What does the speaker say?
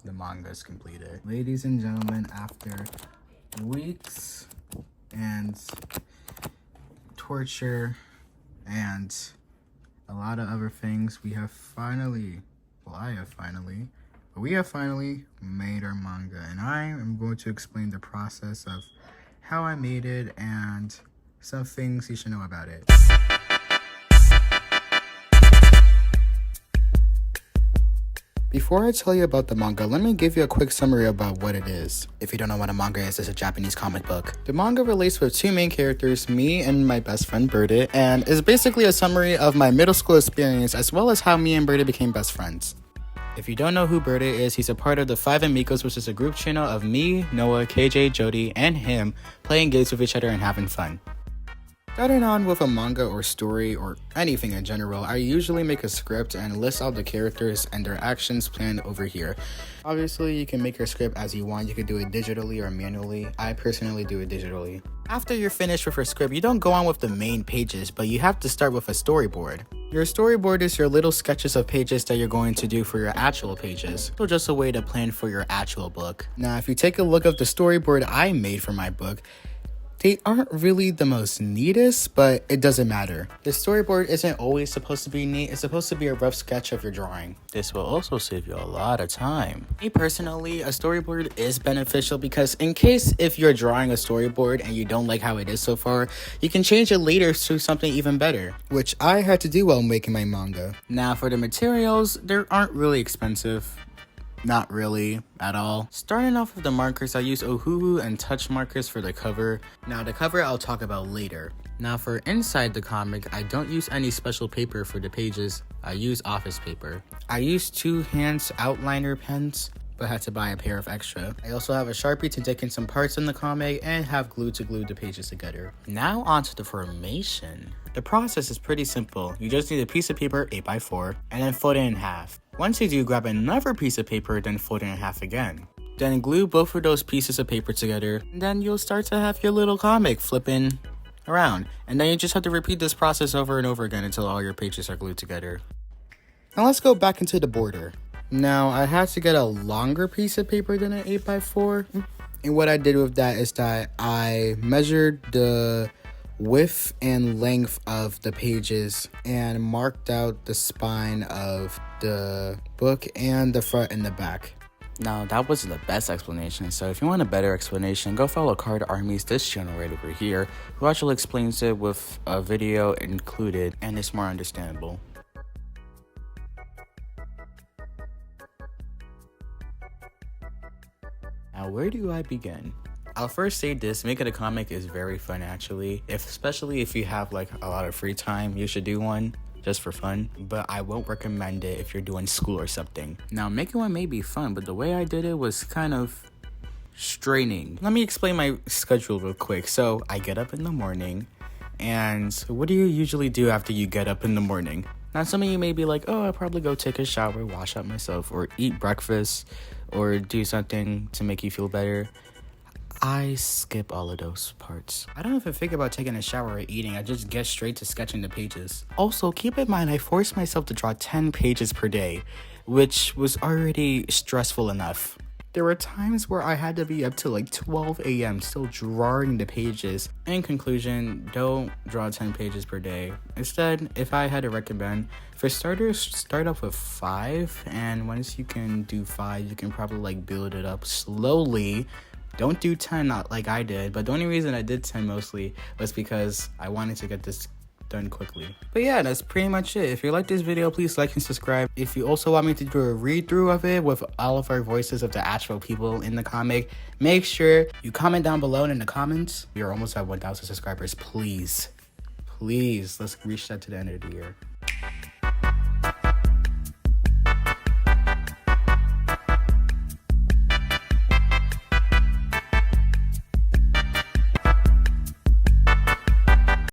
the manga is completed. Ladies and gentlemen, after weeks and torture and a lot of other things, we have finally made our manga, and I am going to explain the process of how I made it and some things you should know about it. Before I tell you about the manga, let me give you a quick summary about what it is. If you don't know what a manga is, it's a Japanese comic book. The manga relates with two main characters, me and my best friend Berta, and is basically a summary of my middle school experience as well as how me and Berta became best friends. If you don't know who Berta is, he's a part of the 5 Amigos, which is a group channel of me, Noah, KJ, Jody, and him playing games with each other and having fun. Starting on with a manga or story or anything in general, I usually make a script and list out the characters and their actions planned over here. Obviously, you can make your script as you want. You can do it digitally or manually. I personally do it digitally. After you're finished with your script, you don't go on with the main pages, but you have to start with a storyboard. Your storyboard is your little sketches of pages that you're going to do for your actual pages. So just a way to plan for your actual book. Now, if you take a look at the storyboard I made for my book, they aren't really the most neatest, but it doesn't matter. The storyboard isn't always supposed to be neat. It's supposed to be a rough sketch of your drawing. This will also save you a lot of time. Me personally, a storyboard is beneficial because in case if you're drawing a storyboard and you don't like how it is so far, you can change it later to something even better, which I had to do while making my manga. Now for the materials, they aren't really expensive. Not really at all. Starting off with the markers, I use Ohuhu and touch markers for the cover. Now the cover I'll talk about later. Now for inside the comic, I don't use any special paper for the pages. I use office paper. I use 2 hands outliner pens, but had to buy a pair of extra. I also have a Sharpie to take in some parts in the comic and have glue to glue the pages together. Now onto the formation. The process is pretty simple. You just need a piece of paper 8x4 and then fold it in half. Once you do, grab another piece of paper, then fold it in half again. Then glue both of those pieces of paper together, and then you'll start to have your little comic flipping around. And then you just have to repeat this process over and over again until all your pages are glued together. Now let's go back into the border. Now I had to get a longer piece of paper than an 8x4. And what I did with that is that I measured the width and length of the pages and marked out the spine of the book and the front and the back. Now that wasn't the best explanation, so if you want a better explanation, go follow CardArmies, this channel right over here, who actually explains it with a video included and it's more understandable. Now where do I begin? I'll first say this, making a comic is very fun actually. Especially if you have like a lot of free time, you should do one just for fun. But I won't recommend it if you're doing school or something. Now making one may be fun, but the way I did it was kind of straining. Let me explain my schedule real quick. So I get up in the morning, and what do you usually do after you get up in the morning? Now some of you may be like, oh, I'll probably go take a shower, wash up myself, or eat breakfast, or do something to make you feel better. I skip all of those parts. I don't even think about taking a shower or eating. I just get straight to sketching the pages. Also, keep in mind I forced myself to draw 10 pages per day, which was already stressful enough. There were times where I had to be up to like 12 a.m. still drawing the pages. In conclusion, don't draw 10 pages per day. Instead, if I had to recommend, for starters, start off with 5, and once you can do 5, you can probably like build it up slowly. Don't do 10 not like I did, but the only reason I did 10 mostly was because I wanted to get this done quickly. But yeah, that's pretty much it. If you like this video, please like and subscribe. If you also want me to do a read through of it with all of our voices of the actual people in the comic, make sure you comment down below in the comments. We're almost at 1,000 subscribers. Please, let's reach that to the end of the year.